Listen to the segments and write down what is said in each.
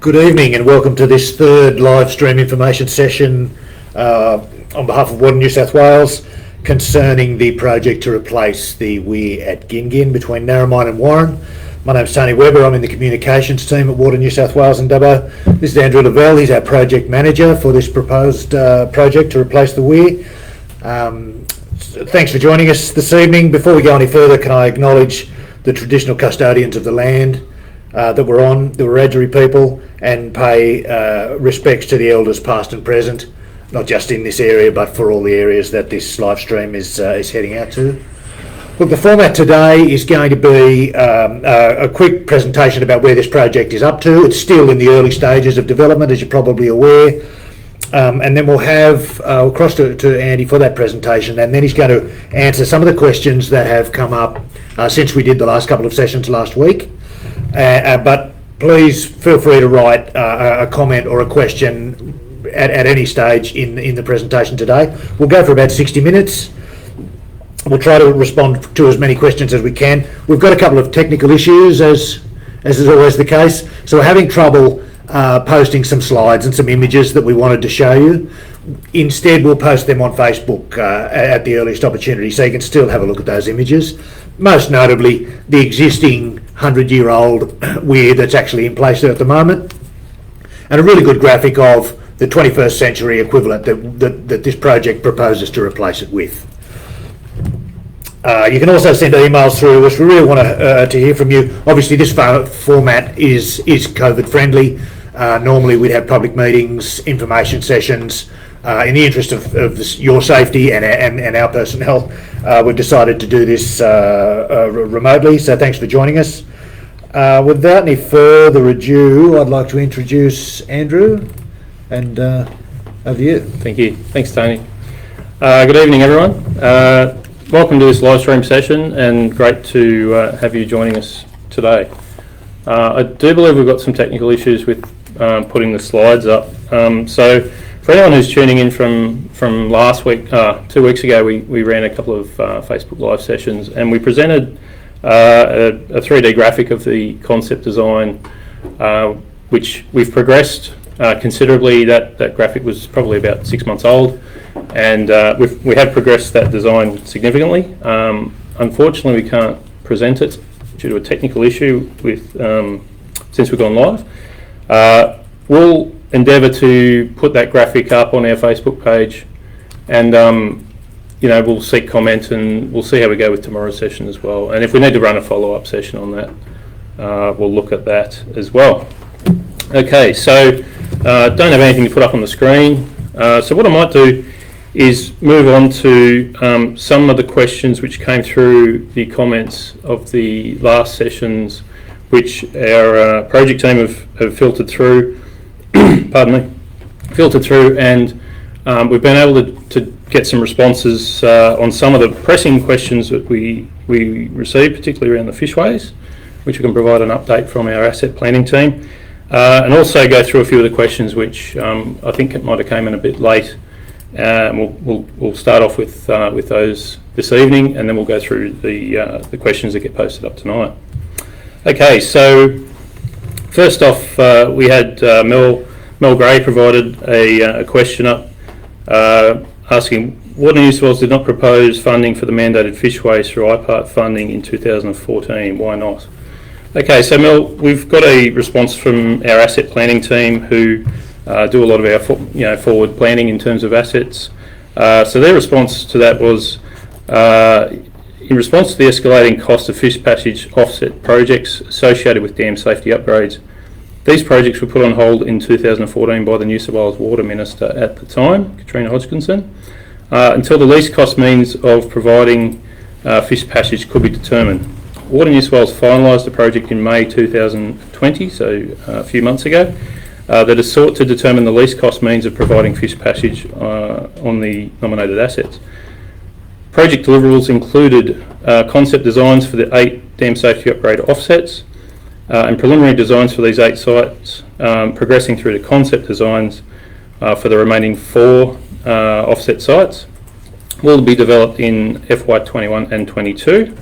Good evening and welcome to this third live stream information session on behalf of Water New South Wales concerning the project to replace the weir at Gingin between Narromine and Warren. My name's Tony Webber. I'm in the communications team at Water New South Wales and Dubbo. This is Andrew Lavelle. He's our project manager for this proposed project to replace the weir. Thanks for joining us this evening. Before we go any further, can I acknowledge the traditional custodians of the land that we're on, the Wiradjuri people, and pay respects to the elders past and present, not just in this area but for all the areas that this live stream is heading out to. Look, the format today is going to be a quick presentation about where this project is up to. It's still in the early stages of development, as you're probably aware. And then we'll have, we'll cross to Andy for that presentation, and then he's going to answer some of the questions that have come up since we did the last couple of sessions last week. But please feel free to write a comment or a question at any stage in the presentation today. We'll go for about 60 minutes. We'll try to respond to as many questions as we can. We've got a couple of technical issues, as is always the case, so we're having trouble posting some slides and some images that we wanted to show you. Instead, we'll post them on Facebook at the earliest opportunity, so you can still have a look at those images. Most notably, the existing 100-year-old weir that's actually in place there at the moment, and a really good graphic of the 21st century equivalent that this project proposes to replace it with. You can also send emails through us. We really want to hear from you. Obviously, this format is COVID friendly. Normally, we'd have public meetings, information sessions. In the interest of your safety and our personnel, we've decided to do this remotely, so thanks for joining us. Without any further ado, I'd like to introduce Andrew, and over to you. Thank you. Thanks, Tony. Good evening, everyone. Welcome to this live stream session, and great to have you joining us today. I do believe we've got some technical issues with putting the slides up. So for anyone who's tuning in from last week, 2 weeks ago, we ran a couple of Facebook Live sessions, and we presented a 3D graphic of the concept design, which we've progressed considerably. That graphic was probably about 6 months old, and we have progressed that design significantly. Unfortunately, we can't present it due to a technical issue with since we've gone live. We'll endeavour to put that graphic up on our Facebook page, and we'll seek comment, and we'll see how we go with tomorrow's session as well. And if we need to run a follow-up session on that, we'll look at that as well. Okay, so don't have anything to put up on the screen. So what I might do is move on to some of the questions which came through the comments of the last sessions, which our project team have filtered through. Filtered through, and we've been able to get some responses on some of the pressing questions that we received, particularly around the fishways, which we can provide an update from our asset planning team, and also go through a few of the questions which I think it might have came in a bit late. We'll start off with those this evening, and then we'll go through the questions that get posted up tonight. Okay, so first off, we had Mel Gray provided a question up asking, Water New South Wales did not propose funding for the mandated fishways through IPART funding in 2014. Why not? Okay, so Mel, we've got a response from our asset planning team who do a lot of our forward planning in terms of assets. So their response to that was, in response to the escalating cost of fish passage offset projects associated with dam safety upgrades, these projects were put on hold in 2014 by the New South Wales Water Minister at the time, Katrina Hodgkinson, until the least cost means of providing fish passage could be determined. Water New South Wales finalised the project in May 2020, so a few months ago, that has sought to determine the least cost means of providing fish passage on the nominated assets. Project deliverables included concept designs for the 8 dam safety upgrade offsets, and preliminary designs for these 8 sites, progressing through to concept designs for the remaining 4 offset sites, will be developed in FY21 and 22.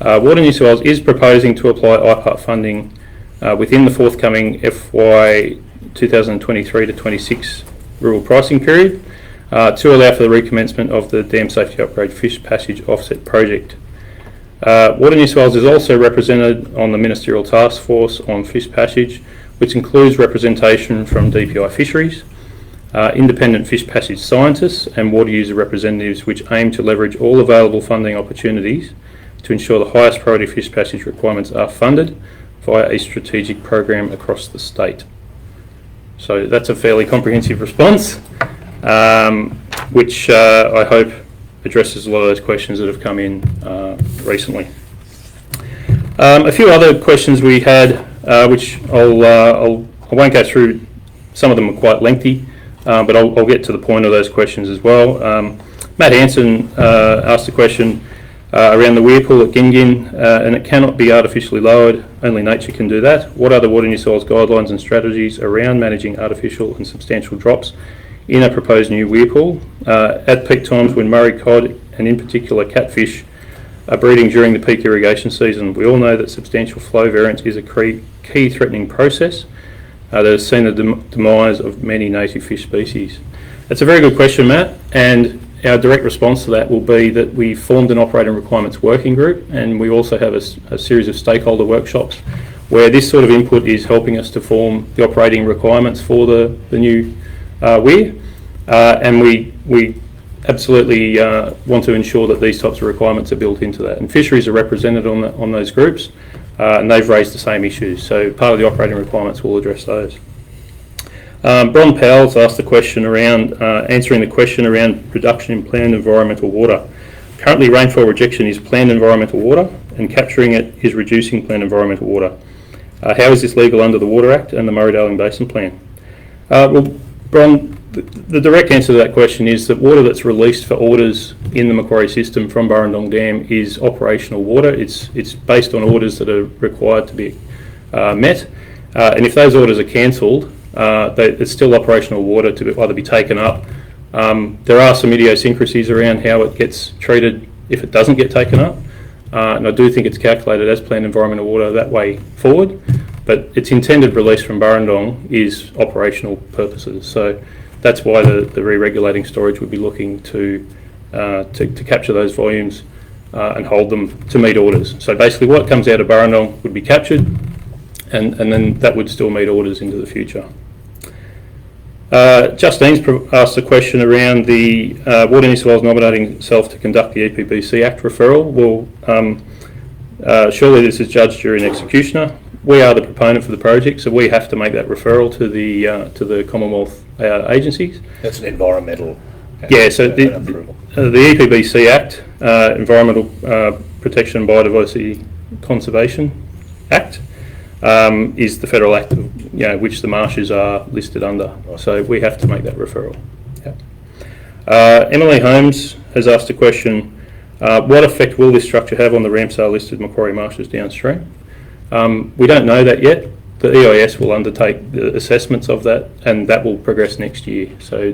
Water New South Wales is proposing to apply IPART funding within the forthcoming FY 2023 to 26 rural pricing period to allow for the recommencement of the Dam Safety Upgrade Fish Passage Offset Project. Water New South Wales is also represented on the Ministerial Task Force on Fish Passage, which includes representation from DPI Fisheries, independent fish passage scientists and water user representatives, which aim to leverage all available funding opportunities to ensure the highest priority fish passage requirements are funded via a strategic program across the state. So that's a fairly comprehensive response, which I hope addresses a lot of those questions that have come in recently. A few other questions we had, which I won't go through. Some of them are quite lengthy, but I'll get to the point of those questions as well. Matt Hanson asked a question around the weir pool at Gingin, and it cannot be artificially lowered, only nature can do that. What are the Water New South Wales guidelines and strategies around managing artificial and substantial drops in a proposed new weir pool? At peak times when Murray cod, and in particular catfish, are breeding during the peak irrigation season, we all know that substantial flow variance is a key threatening process that has seen the demise of many native fish species. That's a very good question, Matt, and our direct response to that will be that we formed an operating requirements working group, and we also have a series of stakeholder workshops where this sort of input is helping us to form the operating requirements for the new weir, and we absolutely want to ensure that these types of requirements are built into that. And fisheries are represented on those groups, and they've raised the same issues. So part of the operating requirements will address those. Bron Powell's asked the question around, answering the question around reduction in planned environmental water. Currently rainfall rejection is planned environmental water, and capturing it is reducing planned environmental water. How is this legal under the Water Act and the Murray-Darling Basin Plan? Well, Bron, the direct answer to that question is that water that's released for orders in the Macquarie system from Burrendong Dam is operational water. It's based on orders that are required to be met, and if those orders are cancelled, it's still operational water to either be taken up. There are some idiosyncrasies around how it gets treated if it doesn't get taken up, and I do think it's calculated as planned environmental water that way forward, but its intended release from Burrendong is operational purposes. So that's why the re-regulating storage would be looking to capture those volumes and hold them to meet orders. So basically what comes out of Burrendong would be captured, and then that would still meet orders into the future. Justine's asked a question around the Water New South Wales nominating itself to conduct the EPBC Act referral. Well, surely this is judge, jury and executioner. We are the proponent for the project, so we have to make that referral to the Commonwealth agencies. That's an environmental. Yeah, so the EPBC Act, Environmental Protection and Biodiversity Conservation Act, is the federal act which the marshes are listed under. So we have to make that referral. Yeah. Emily Holmes has asked a question: what effect will this structure have on the Ramsar listed Macquarie marshes downstream? We don't know that yet. The EIS will undertake the assessments of that, and that will progress next year. So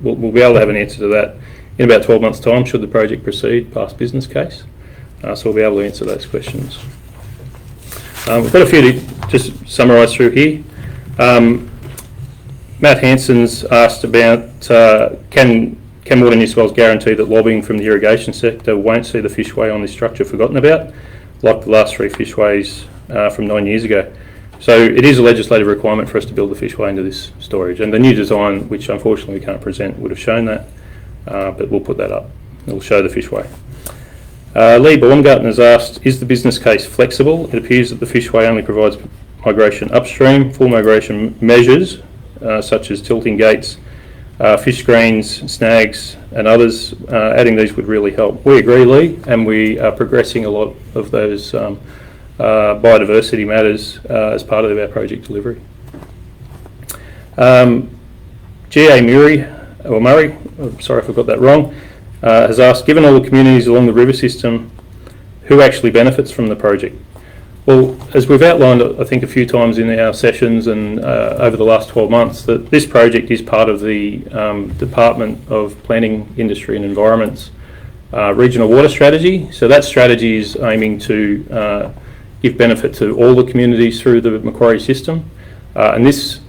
we'll be able to have an answer to that in about 12 months' time, should the project proceed past business case. So we'll be able to answer those questions. We've got a few to just summarise through here. Matt Hanson's asked about can Water New South Wales guarantee that lobbying from the irrigation sector won't see the fishway on this structure forgotten about, like the last three fishways from 9 years ago. So it is a legislative requirement for us to build the fishway into this storage, and the new design, which unfortunately we can't present, would have shown that, but we'll put that up. It'll show the fishway. Lee Baumgarten has asked, is the business case flexible? It appears that the fishway only provides migration upstream. Full migration measures, such as tilting gates, fish screens, snags and others, adding these would really help. We agree, Lee, and we are progressing a lot of those biodiversity matters as part of our project delivery. G.A. Murray, sorry if I got that wrong, has asked, given all the communities along the river system, who actually benefits from the project? Well, as we've outlined, I think a few times in our sessions and over the last 12 months, that this project is part of the Department of Planning, Industry and Environment's regional water strategy. So that strategy is aiming to give benefit to all the communities through the Macquarie system. And this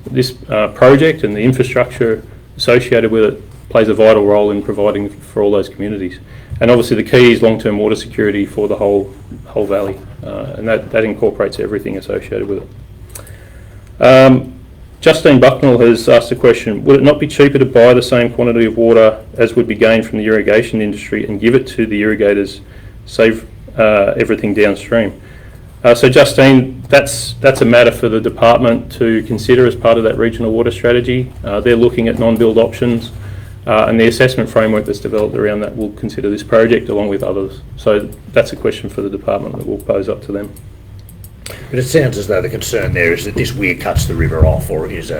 project and the infrastructure associated with it plays a vital role in providing for all those communities. And obviously the key is long-term water security for the whole valley, and that incorporates everything associated with it. Justine Bucknell has asked a question: would it not be cheaper to buy the same quantity of water as would be gained from the irrigation industry and give it to the irrigators, save everything downstream? So Justine, that's a matter for the department to consider as part of that regional water strategy. They're looking at non-build options, and the assessment framework that's developed around that will consider this project along with others. So that's a question for the department that we'll pose up to them. But it sounds as though the concern there is that this weir cuts the river off, or is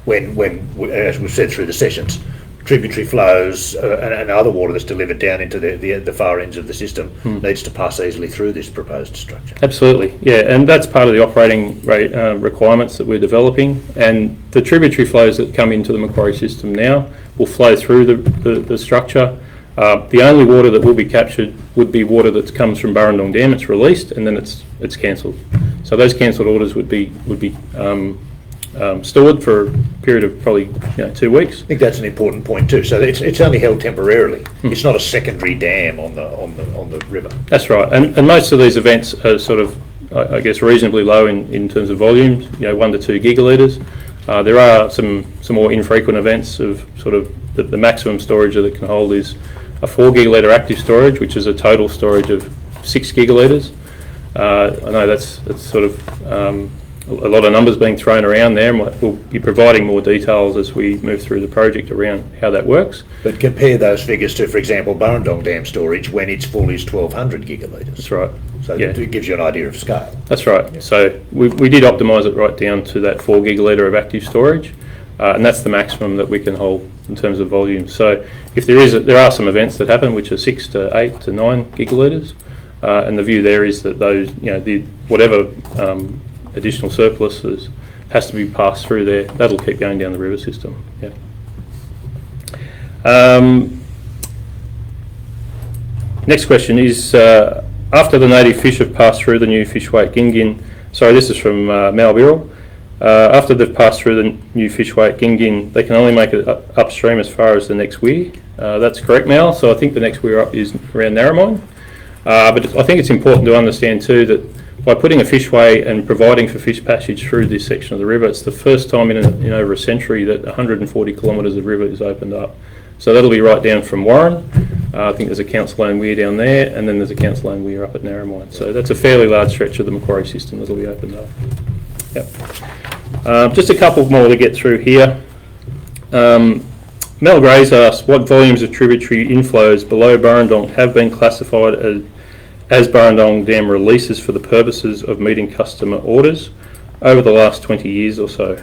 when as we've said through the sessions, tributary flows and other water that's delivered down into the far ends of the system needs to pass easily through this proposed structure. Absolutely, yeah, and that's part of the operating rate requirements that we're developing, and the tributary flows that come into the Macquarie system now will flow through the structure. The only water that will be captured would be water that comes from Burrendong Dam. It's released and then it's cancelled. So those cancelled orders would be stored for a period of probably 2 weeks. I think that's an important point too. So it's only held temporarily. It's not a secondary dam on the river. That's right, and most of these events are sort of, I guess, reasonably low in terms of volumes. 1 to 2 gigalitres. There are some more infrequent events of sort of the maximum storage that it can hold is a 4 gigalitre active storage, which is a total storage of 6 gigalitres. I know that's sort of a lot of numbers being thrown around there, and we'll be providing more details as we move through the project around how that works. But compare those figures to, for example, Burrendong Dam storage when its full is 1,200 gigalitres. That's right. So it gives you an idea of scale. That's right. Yeah. So we did optimise it right down to that 4 gigalitre of active storage, and that's the maximum that we can hold in terms of volume. So if there are some events that happen which are 6 to 8 to 9 gigalitres, and the view there is that those, whatever additional surpluses has to be passed through there. That'll keep going down the river system. Yeah. Next question is, after the native fish have passed through the new fishway at Gingin, sorry, this is from Mal Birrell. After they've passed through the new fishway at Gingin, they can only make it upstream as far as the next weir. That's correct, Mal. So I think the next weir up is around Narromine. But I think it's important to understand too that by putting a fishway and providing for fish passage through this section of the river, it's the first time in over a century that 140 kilometres of river is opened up. So that'll be right down from Warren. I think there's a council-owned weir down there, and then there's a council-owned weir up at Narromine. So that's a fairly large stretch of the Macquarie system that'll be opened up. Yep. Just a couple more to get through here. Mel Gray's asked, what volumes of tributary inflows below Burrendong have been classified as Burrendong Dam releases for the purposes of meeting customer orders over the last 20 years or so?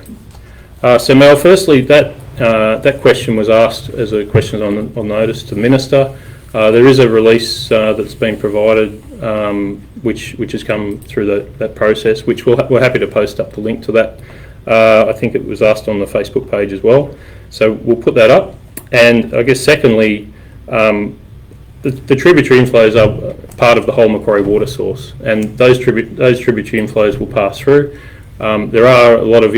So Mel, firstly, that question was asked as a question on notice to the Minister. There is a release that's been provided which has come through that process, which we're happy to post up the link to that. I think it was asked on the Facebook page as well. So we'll put that up. And I guess secondly, the tributary inflows are part of the whole Macquarie water source, and those tributary inflows will pass through. There are a lot of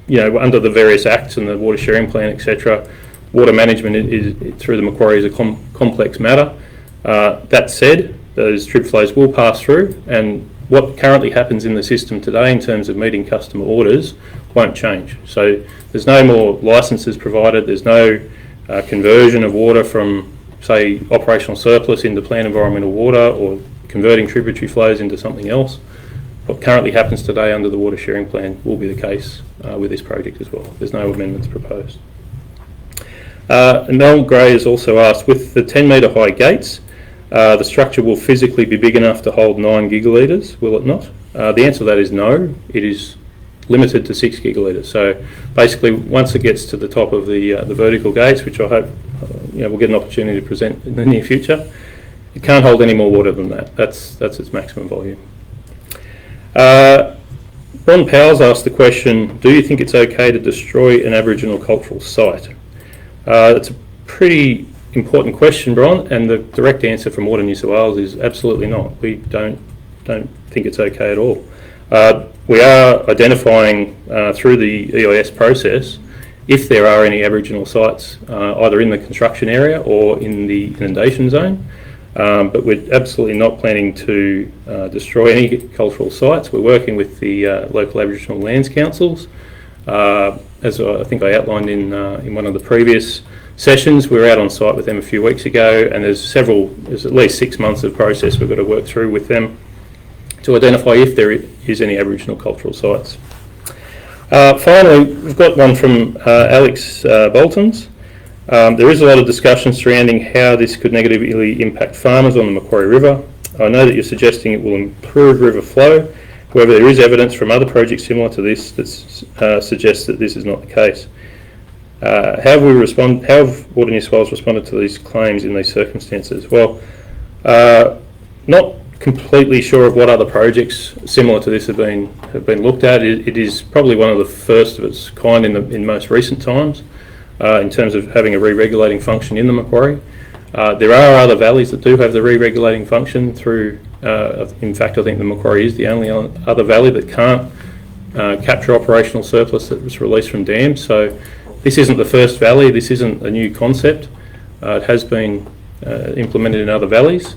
under the various acts and the water sharing plan, etc. Water management is through the Macquarie is a complex matter. That said, those trib flows will pass through, and what currently happens in the system today in terms of meeting customer orders won't change. So there's no more licences provided, there's no conversion of water from, say, operational surplus into planned environmental water or converting tributary flows into something else. What currently happens today under the water sharing plan will be the case with this project as well. There's no amendments proposed. Mel Gray has also asked, with the 10 metre high gates, the structure will physically be big enough to hold 9 gigalitres, will it not? The answer to that is no. It is limited to 6 gigalitres. So basically, once it gets to the top of the vertical gates, which I hope we'll get an opportunity to present in the near future, it can't hold any more water than that. That's its maximum volume. Ron Powell's asked the question, do you think it's okay to destroy an Aboriginal cultural site? It's a pretty important question, Bron, and the direct answer from Water New South Wales is absolutely not. We don't think it's okay at all. We are identifying through the EIS process if there are any Aboriginal sites either in the construction area or in the inundation zone, but we're absolutely not planning to destroy any cultural sites. We're working with the local Aboriginal lands councils. As I think I outlined in one of the previous sessions, we were out on site with them a few weeks ago, and there's at least 6 months of process we've got to work through with them to identify if there is any Aboriginal cultural sites. Finally, we've got one from Alex Boltons. There is a lot of discussion surrounding how this could negatively impact farmers on the Macquarie River. I know that you're suggesting it will improve river flow. However, there is evidence from other projects similar to this that suggests that this is not the case. How have Water New South Wales responded to these claims in these circumstances? Well, not completely sure of what other projects similar to this have been looked at. It is probably one of the first of its kind in most recent times in terms of having a re-regulating function in the Macquarie. There are other valleys that do have the re-regulating function through. In fact, I think the Macquarie is the only other valley that can't capture operational surplus that was released from dams. So this isn't the first valley. This isn't a new concept. It has been implemented in other valleys.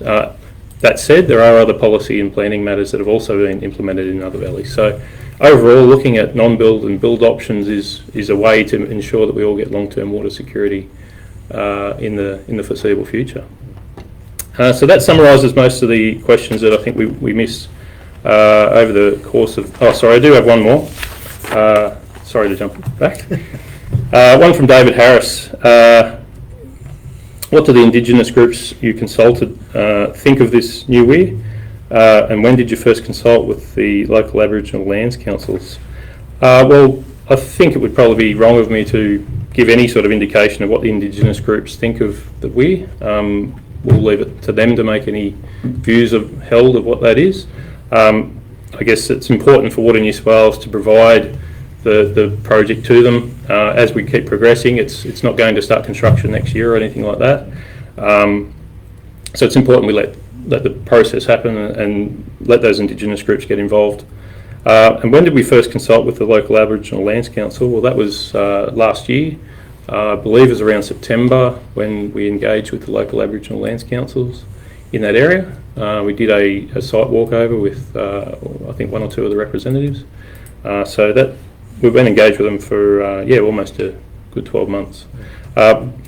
That said, there are other policy and planning matters that have also been implemented in other valleys. So overall, looking at non-build and build options is a way to ensure that we all get long-term water security in the foreseeable future. So that summarises most of the questions that I think we missed over the course of... Oh, sorry, I do have one more. Sorry to jump back. One from David Harris. What do the Indigenous groups you consulted think of this new weir? And when did you first consult with the local Aboriginal lands councils? Well, I think it would probably be wrong of me to give any sort of indication of what the Indigenous groups think of the weir. We'll leave it to them to make any views held of what that is. I guess it's important for Water New South Wales to provide the project to them as we keep progressing. It's not going to start construction next year or anything like that. So it's important we let the process happen and let those Indigenous groups get involved. And when did we first consult with the local Aboriginal Lands Council? Well, that was last year. I believe it was around September when we engaged with the local Aboriginal Lands Councils in that area. We did a site walkover with I think one or two of the representatives. So that we've been engaged with them for almost a good 12 months.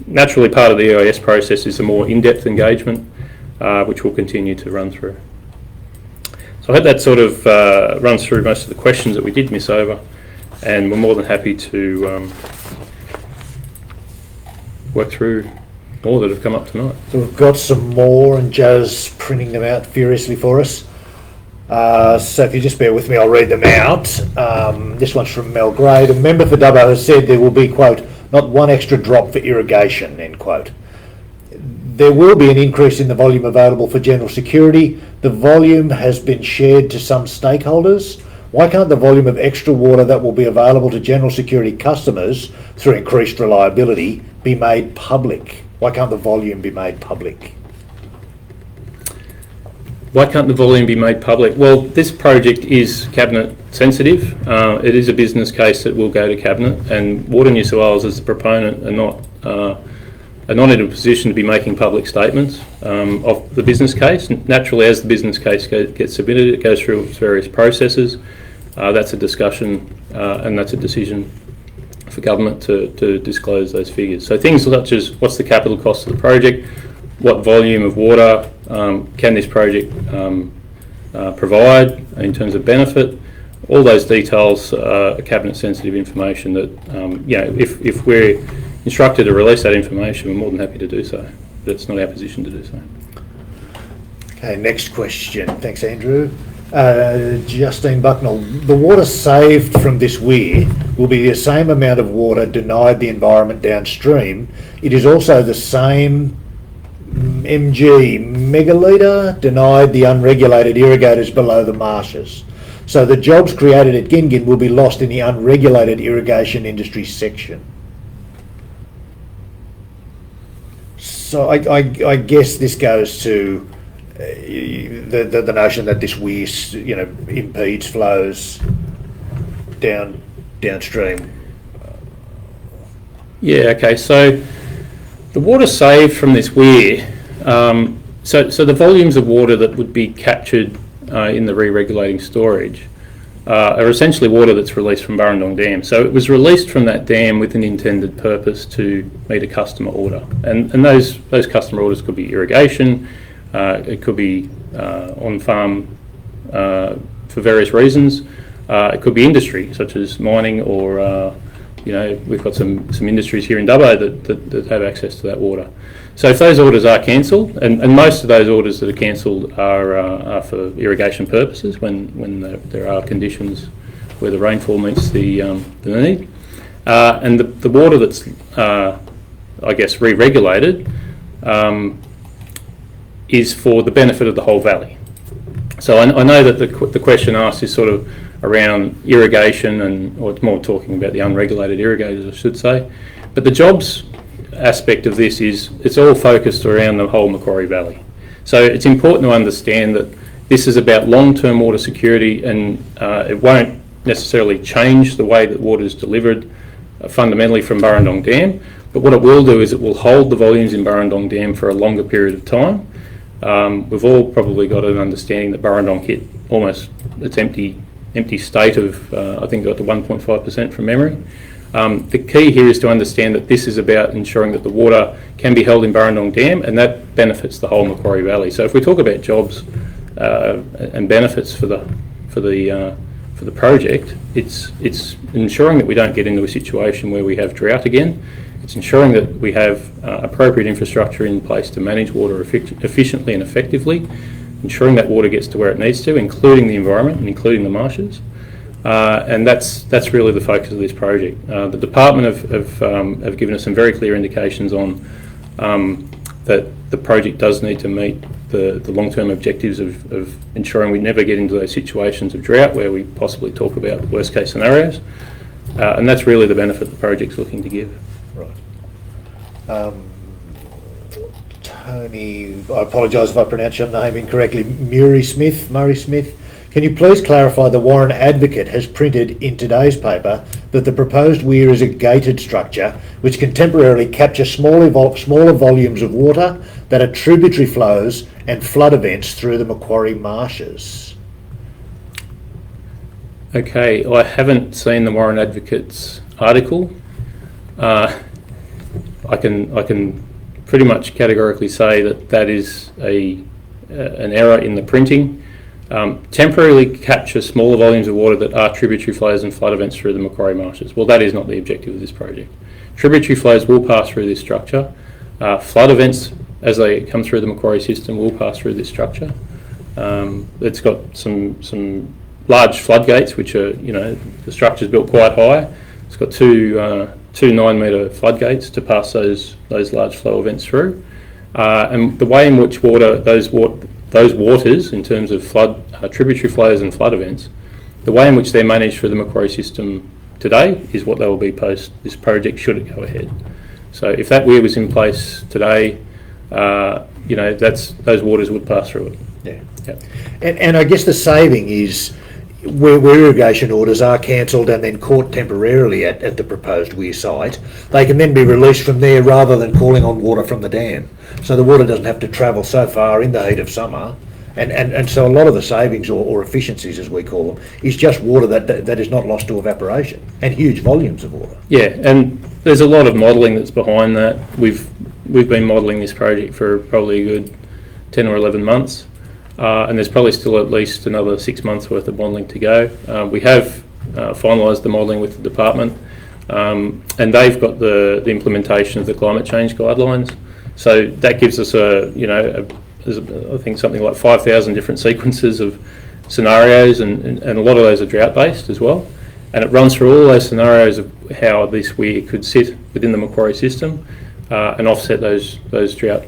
Naturally, part of the EIS process is a more in-depth engagement, which we'll continue to run through. So I hope that sort of runs through most of the questions that we did miss over, and we're more than happy to work through more that have come up tonight. So we've got some more, and Joe's printing them out furiously for us. So if you just bear with me, I'll read them out. This one's from Mel Gray. The member for Dubbo has said there will be, quote, not one extra drop for irrigation, end quote. There will be an increase in the volume available for general security. The volume has been shared to some stakeholders. Why can't the volume of extra water that will be available to general security customers through increased reliability be made public? Why can't the volume be made public? Why can't the volume be made public? Well, this project is Cabinet sensitive. It is a business case that will go to Cabinet, and Water New South Wales as the proponent are not in a position to be making public statements of the business case. Naturally, as the business case gets submitted, it goes through its various processes. That's a discussion and that's a decision for government to disclose those figures. So things such as what's the capital cost of the project, what volume of water can this project provide in terms of benefit, all those details are cabinet sensitive information that, if we're instructed to release that information, we're more than happy to do so, but it's not our position to do so. Okay, next question. Thanks, Andrew. Justine Bucknell, the water saved from this weir will be the same amount of water denied the environment downstream. It is also the same megalitre denied the unregulated irrigators below the marshes. So the jobs created at Gingin will be lost in the unregulated irrigation industry section. So I guess this goes to the notion that this weir, impedes flows downstream. Yeah, okay, so the water saved from this weir, so the volumes of water that would be captured in the re-regulating storage are essentially water that's released from Burrendong Dam. So it was released from that dam with an intended purpose to meet a customer order. And those customer orders could be irrigation, it could be on-farm for various reasons, it could be industry, such as mining or we've got some industries here in Dubbo that have access to that water. So if those orders are cancelled, and most of those orders that are cancelled are for irrigation purposes when there are conditions where the rainfall meets the need, and the water that's re-regulated is for the benefit of the whole valley. So I know that the question asked is sort of around irrigation, or it's more talking about the unregulated irrigators, I should say. But the jobs aspect of this is it's all focused around the whole Macquarie Valley. So it's important to understand that this is about long-term water security, and it won't necessarily change the way that water is delivered fundamentally from Burrendong Dam. But what it will do is it will hold the volumes in Burrendong Dam for a longer period of time. We've all probably got an understanding that Burrendong hit almost its empty state of, I think, got to 1.5% from memory. The key here is to understand that this is about ensuring that the water can be held in Burrendong Dam, and that benefits the whole Macquarie Valley. So if we talk about jobs and benefits for the project, it's ensuring that we don't get into a situation where we have drought again. It's ensuring that we have appropriate infrastructure in place to manage water efficiently and effectively, ensuring that water gets to where it needs to, including the environment and including the marshes. And that's really the focus of this project. The department have given us some very clear indications on that the project does need to meet the long-term objectives of ensuring we never get into those situations of drought where we possibly talk about worst case scenarios. And that's really the benefit the project's looking to give. Right. Tony, I apologise if I pronounce your name incorrectly, Murray Smith. Can you please clarify the Warren Advocate has printed in today's paper that the proposed weir is a gated structure which can temporarily capture smaller volumes of water that are tributary flows and flood events through the Macquarie marshes? Okay, I haven't seen the Warren Advocate's article. I can pretty much categorically say that is an error in the printing. Temporarily capture smaller volumes of water that are tributary flows and flood events through the Macquarie marshes. Well, that is not the objective of this project. Tributary flows will pass through this structure. Flood events, as they come through the Macquarie system, will pass through this structure. It's got some large floodgates, which are, the structure's built quite high. It's got two 9-metre floodgates to pass those large flow events through. And the way in which those waters, in terms of tributary flows and flood events, the way in which they're managed through the Macquarie system today is what they will be post this project, should it go ahead. So if that weir was in place today, those waters would pass through it. Yeah. Yep. And I guess the saving is where irrigation orders are cancelled and then caught temporarily at the proposed weir site, they can then be released from there rather than calling on water from the dam. So the water doesn't have to travel so far in the heat of summer. And so a lot of the savings or efficiencies, as we call them, is just water that is not lost to evaporation, and huge volumes of water. Yeah, and there's a lot of modelling that's behind that. We've been modelling this project for probably a good 10 or 11 months. And there's probably still at least another 6 months worth of modelling to go. We have finalised the modelling with the department, and they've got the implementation of the climate change guidelines. So that gives us I think something like 5,000 different sequences of scenarios, and a lot of those are drought based as well. And it runs through all those scenarios of how this weir could sit within the Macquarie system and offset those drought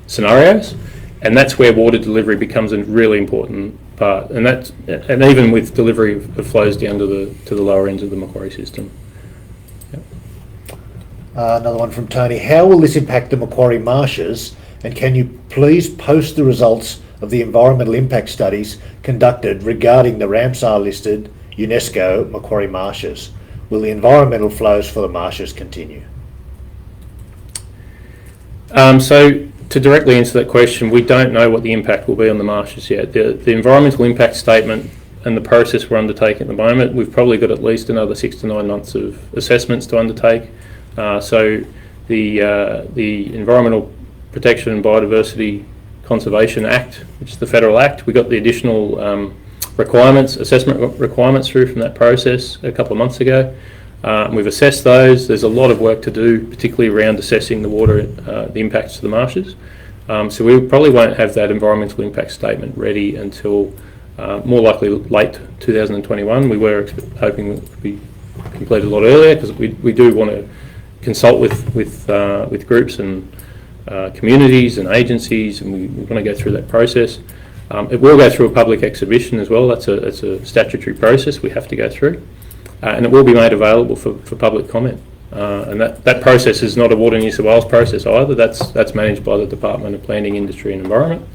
scenarios, and that's where water delivery becomes a really important part, and even with delivery of flows down to the lower ends of the Macquarie system. Yep. Another one from Tony. How will this impact the Macquarie marshes, and can you please post the results of the environmental impact studies conducted regarding the Ramsar listed UNESCO Macquarie marshes? Will the environmental flows for the marshes continue? So to directly answer that question, we don't know what the impact will be on the marshes yet. The environmental impact statement and the process we're undertaking at the moment, we've probably got at least another 6 to 9 months of assessments to undertake. So the Environmental Protection and Biodiversity Conservation Act, which is the federal act, we got the additional assessment requirements through from that process a couple of months ago. We've assessed those. There's a lot of work to do, particularly around assessing the water, the impacts to the marshes. So we probably won't have that environmental impact statement ready until more likely late 2021. We were hoping it would be completed a lot earlier, because we do want to consult with groups and communities and agencies, and we want to go through that process. It will go through a public exhibition as well. That's a statutory process we have to go through, and it will be made available for public comment. And that process is not a Water New South Wales process either. That's managed by the Department of Planning, Industry and Environment.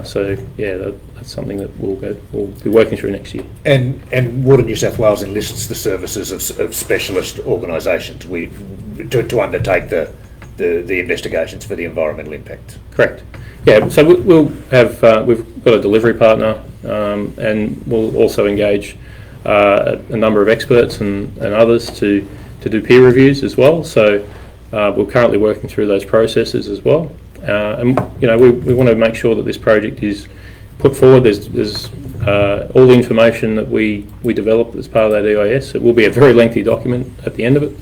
So yeah, that's something that we'll be working through next year. And Water New South Wales enlists the services of specialist organisations to undertake the investigations for the environmental impact. Correct. Yeah. So we'll have we've got a delivery partner, and we'll also engage a number of experts and others to do peer reviews as well. So we're currently working through those processes as well. And we want to make sure that this project is put forward. There's all the information that we develop as part of that EIS. It will be a very lengthy document at the end of it,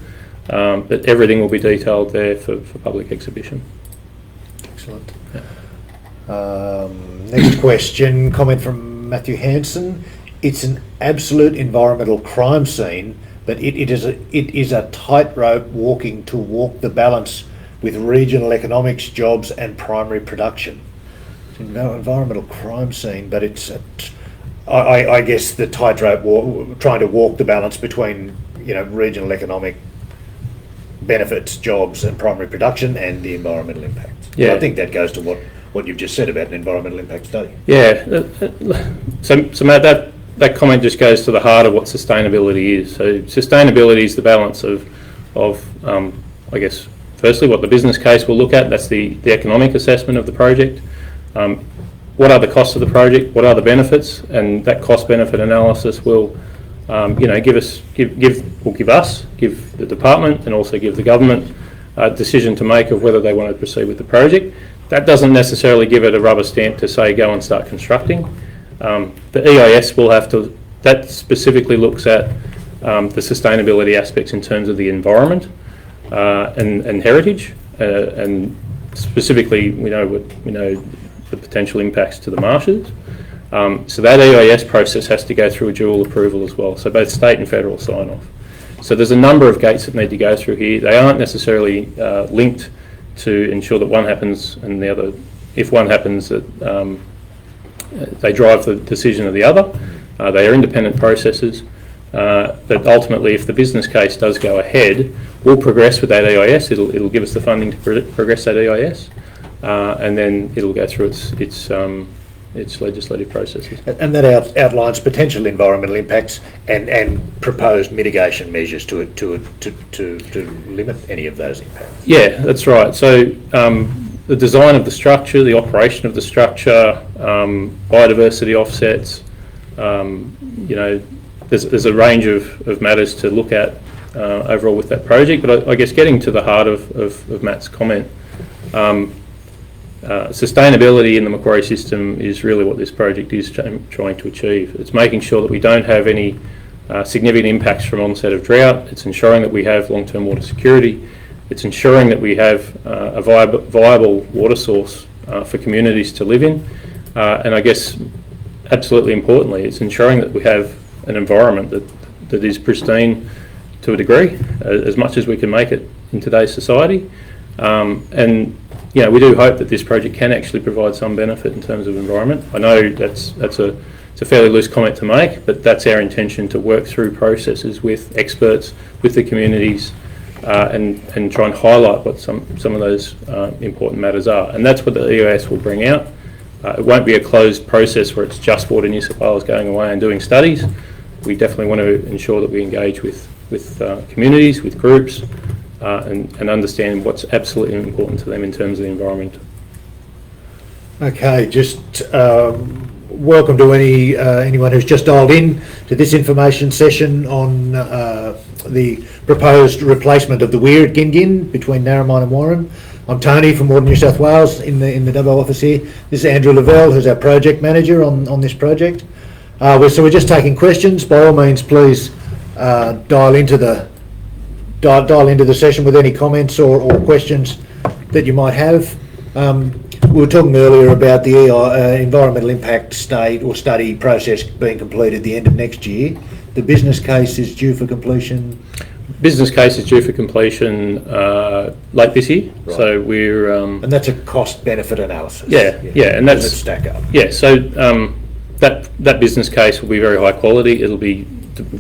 but everything will be detailed there for public exhibition. Excellent. Yeah. Next question, comment from Matthew Hanson. It's an absolute environmental crime scene, but it is a tightrope walking to walk the balance with regional economics, jobs and primary production. It's an environmental crime scene, but it's, I guess, the tightrope trying to walk the balance between regional economic benefits, jobs and primary production and the environmental impact. Yeah. I think that goes to what you've just said about an environmental impact study. Yeah. So Matt, that comment just goes to the heart of what sustainability is. So sustainability is the balance of I guess, firstly, what the business case will look at. That's the economic assessment of the project. What are the costs of the project? What are the benefits? And that cost-benefit analysis will, give the department, and also give the government a decision to make of whether they want to proceed with the project. That doesn't necessarily give it a rubber stamp to say go and start constructing. The EIS will have to. That specifically looks at the sustainability aspects in terms of the environment. And heritage, and specifically, we know the potential impacts to the marshes. So that EIS process has to go through a dual approval as well. So both state and federal sign off. So there's a number of gates that need to go through here. They aren't necessarily linked to ensure that one happens and the other. If one happens, that they drive the decision of the other. They are independent processes. But ultimately, if the business case does go ahead, we'll progress with that EIS. It'll give us the funding to progress that EIS, and then it'll go through its legislative processes. And that outlines potential environmental impacts and proposed mitigation measures to limit any of those impacts. Yeah, that's right. So the design of the structure, the operation of the structure, biodiversity offsets, There's a range of matters to look at overall with that project, but I guess getting to the heart of Matt's comment, sustainability in the Macquarie system is really what this project is trying to achieve. It's making sure that we don't have any significant impacts from onset of drought. It's ensuring that we have long-term water security. It's ensuring that we have a viable water source for communities to live in. And I guess, absolutely importantly, it's ensuring that we have an environment that is pristine to a degree, as much as we can make it in today's society. And we do hope that this project can actually provide some benefit in terms of environment. I know it's a fairly loose comment to make, but that's our intention, to work through processes with experts, with the communities, and try and highlight what some of those important matters are. And that's what the EIS will bring out. It won't be a closed process where it's just Water New South Wales going away and doing studies. We definitely want to ensure that we engage with communities, with groups, and understand what's absolutely important to them in terms of the environment. Okay, just welcome to anyone who's just dialed in to this information session on the proposed replacement of the weir at Gingin between Narromine and Warren. I'm Tony from Water New South Wales in the Dubbo office here. This is Andrew Lavelle, who's our project manager on this project. So we're just taking questions. By all means, please dial into the session with any comments or questions that you might have. We were talking earlier about the environmental impact study process being completed at the end of next year. The business case is due for completion. Business case is due for completion late this year. Right. So we're and that's a cost benefit analysis. Yeah, and that's stack up. Yeah, so that business case will be very high quality. It'll be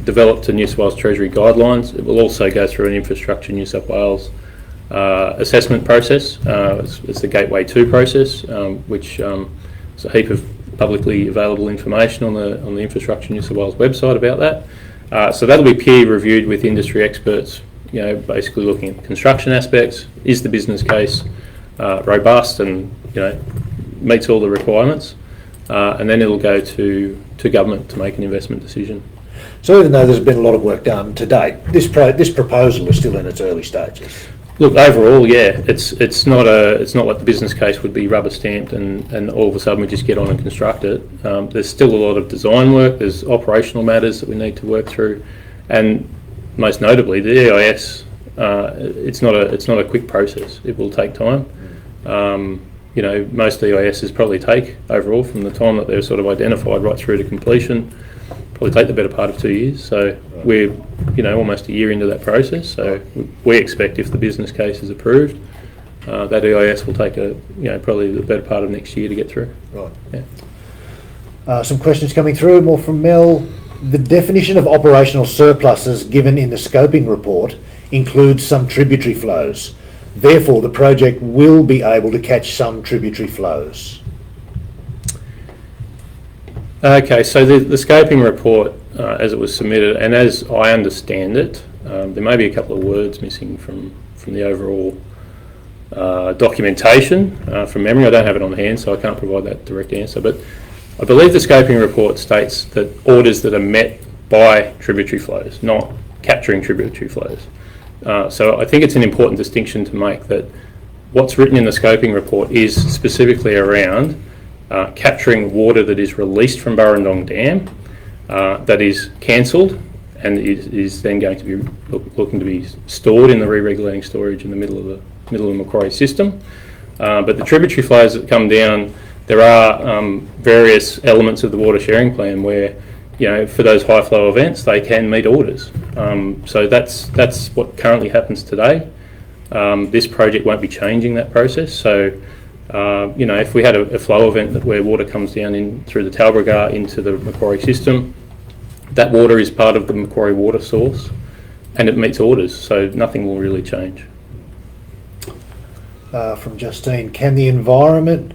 developed to New South Wales Treasury guidelines. It will also go through an Infrastructure New South Wales assessment process. It's the Gateway 2 process, which is a heap of publicly available information on the Infrastructure New South Wales website about that. So that'll be peer reviewed with industry experts, basically looking at construction aspects. Is the business case robust and meets all the requirements? And then it'll go to government to make an investment decision. So even though there's been a lot of work done to date, this proposal is still in its early stages. Look, overall, yeah, it's not like the business case would be rubber stamped and all of a sudden we just get on and construct it. There's still a lot of design work. There's operational matters that we need to work through, and most notably the EIS. It's not a quick process. It will take time. Most EISs probably take overall from the time that they're sort of identified right through to completion. Probably take the better part of 2 years. So we're, almost a year into that process. So we expect if the business case is approved, that EIS will take probably the better part of next year to get through. Right. Yeah. Some questions coming through, more from Mel. The definition of operational surpluses given in the scoping report includes some tributary flows. Therefore, the project will be able to catch some tributary flows. Okay, so the scoping report, as it was submitted, and as I understand it, there may be a couple of words missing from the overall documentation from memory. I don't have it on hand, so I can't provide that direct answer. But I believe the scoping report states that orders that are met by tributary flows, not capturing tributary flows. So I think it's an important distinction to make that what's written in the scoping report is specifically around capturing water that is released from Burrendong Dam that is cancelled and is then going to be looking to be stored in the re-regulating storage in the middle of the Macquarie system. But the tributary flows that come down, there are various elements of the water sharing plan where, for those high flow events, they can meet orders. So that's what currently happens today. This project won't be changing that process. So, if we had a flow event where water comes down in through the Talbragar into the Macquarie system, that water is part of the Macquarie water source and it meets orders. So nothing will really change. From Justine, can the environment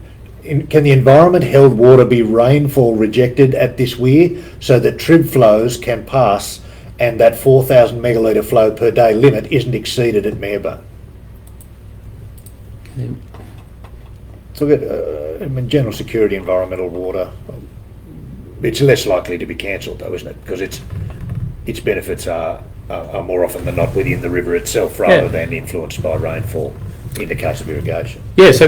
held water be rainfall rejected at this weir so that trib flows can pass and that 4,000 megalitre flow per day limit isn't exceeded at Marebone? So, general security, environmental water, it's less likely to be cancelled though, isn't it? Because its benefits are more often than not within the river itself rather than influenced by rainfall in the case of irrigation. Yeah, so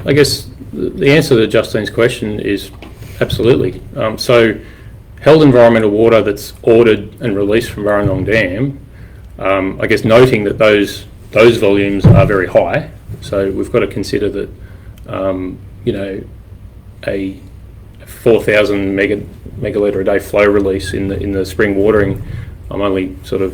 I guess the answer to Justine's question is absolutely. So held environmental water that's ordered and released from Burrendong Dam, I guess noting that those volumes are very high, so we've got to consider that a 4,000 megalitre a day flow release in the spring watering. I'm only sort of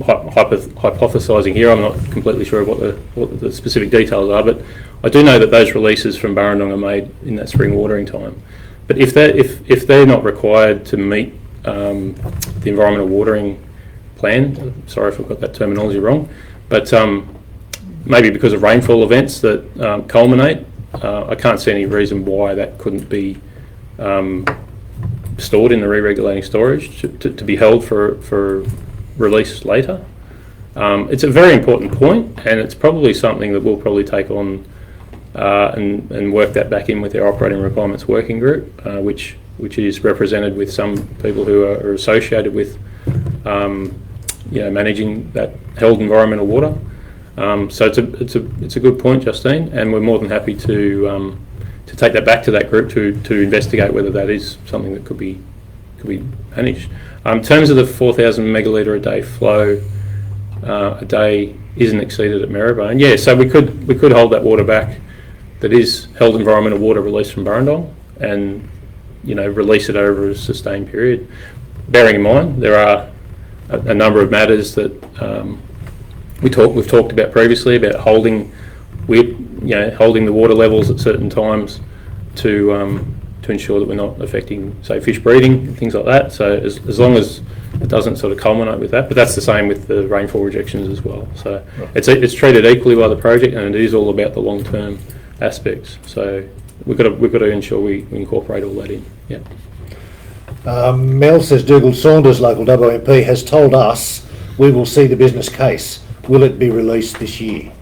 hypothesising here. I'm not completely sure what the specific details are, but I do know that those releases from Burrendong are made in that spring watering time. But if they're not required to meet the environmental watering plan, sorry if I've got that terminology wrong, But maybe because of rainfall events that culminate, I can't see any reason why that couldn't be stored in the re-regulating storage to be held for release later. It's a very important point, and it's probably something that we'll probably take on and work that back in with our operating requirements working group, which is represented with some people who are associated with managing that held environmental water. So it's a good point, Justine, and we're more than happy to take that back to that group to investigate whether that is something that could be managed. In terms of the 4,000 megalitre a day flow a day isn't exceeded at Maribyrnong. Yeah, so we could hold that water back that is held environmental water released from Burrendong and release it over a sustained period. Bearing in mind there are a number of matters that we've talked about previously about holding the water levels at certain times to ensure that we're not affecting, say, fish breeding and things like that. So as long as it doesn't sort of culminate with that, but that's the same with the rainfall rejections as well. So right. It's treated equally by the project, and it is all about the long-term aspects. So we've got to ensure we incorporate all that in. Yeah. Mel says Dougal Saunders, local WMP, has told us we will see the business case. Will it be released this year?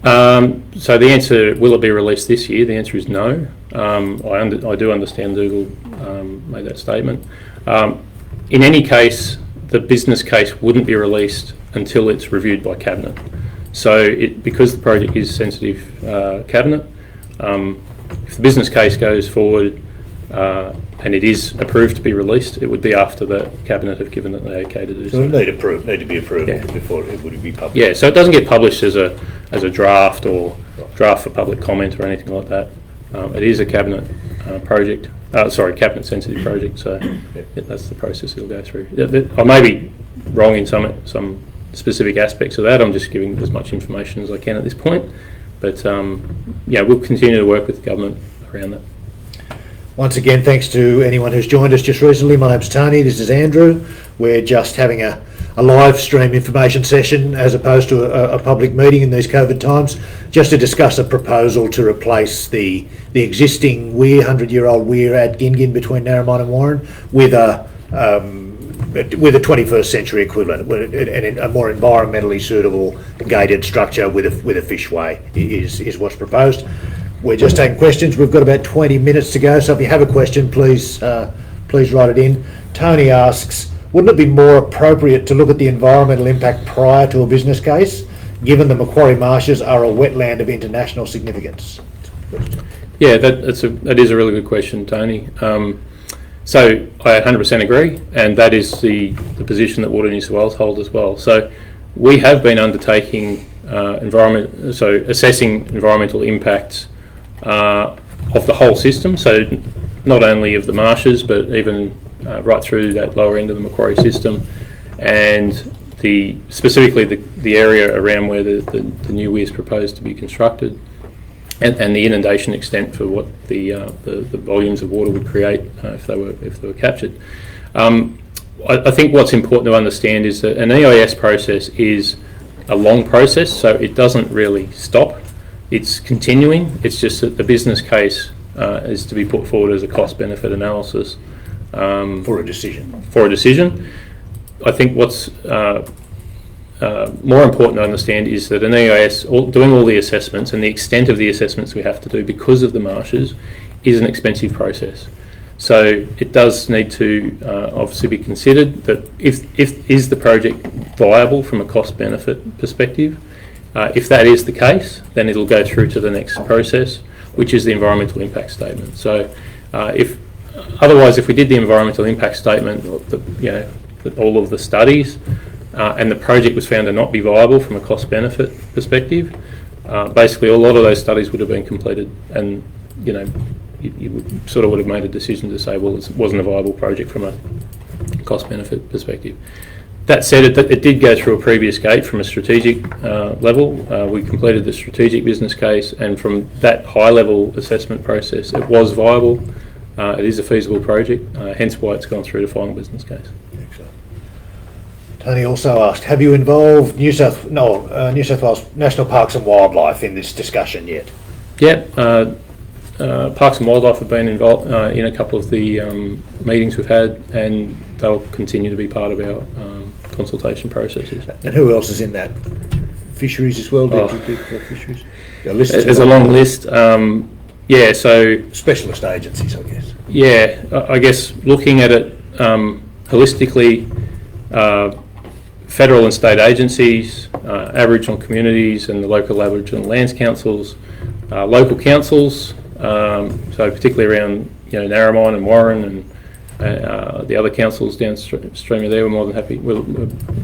So the answer, will it be released this year? The answer is no. I do understand Dougal made that statement. In any case, the business case wouldn't be released until it's reviewed by Cabinet. So because the project is sensitive Cabinet, if the business case goes forward and it is approved to be released, it would be after the Cabinet have given it the okay to do so. So it need to be approved before it would be published. Yeah, so it doesn't get published as a draft or draft for public comment or anything like that. It is a Cabinet project. Cabinet sensitive project. So that's the process it'll go through. I may be wrong in some specific aspects of that. I'm just giving as much information as I can at this point. But we'll continue to work with the government around that. Once again, thanks to anyone who's joined us just recently. My name's Tony, this is Andrew. We're just having a live stream information session as opposed to a public meeting in these COVID times, just to discuss a proposal to replace the existing weir, 100-year-old weir at Gingin between Narromine and Warren with a 21st century equivalent, and a more environmentally suitable gated structure with a fishway is what's proposed. We're just taking questions. We've got about 20 minutes to go, so if you have a question, please write it in. Tony asks, wouldn't it be more appropriate to look at the environmental impact prior to a business case, given the Macquarie marshes are a wetland of international significance? Yeah, that is a really good question, Tony. So I 100% agree, and that is the position that Water New South Wales hold as well. So we have been undertaking assessing environmental impacts of the whole system, so not only of the marshes but even right through that lower end of the Macquarie system, and specifically the area around where the new weir is proposed to be constructed, and the inundation extent for what the volumes of water would create if they were captured. I think what's important to understand is that an EIS process is a long process, so it doesn't really stop. It's continuing. It's just that the business case is to be put forward as a cost-benefit analysis for a decision. I think what's more important to understand is that an EIS, doing all the assessments and the extent of the assessments we have to do because of the marshes, is an expensive process. So it does need to obviously be considered that is the project viable from a cost-benefit perspective. If that is the case, then it'll go through to the next process, which is the environmental impact statement. So if we did the environmental impact statement, all of the studies, and the project was found to not be viable from a cost-benefit perspective, basically a lot of those studies would have been completed, and you would have made a decision to say, well, it wasn't a viable project from a cost-benefit perspective. That said, it did go through a previous gate from a strategic level. We completed the strategic business case, and from that high-level assessment process, it was viable. It is a feasible project, hence why it's gone through the final business case. Tony also asked, have you involved New South Wales National Parks and Wildlife in this discussion yet? Yep. Parks and Wildlife have been involved in a couple of the meetings we've had, and they'll continue to be part of our consultation processes. And who else is in that? Fisheries as well? Fisheries? There's a long list. Yeah, so specialist agencies, I guess. Yeah, I guess looking at it holistically, federal and state agencies, Aboriginal communities and the local Aboriginal lands councils, local councils, so particularly around Narromine and Warren and the other councils downstream of there. We're more than happy. We're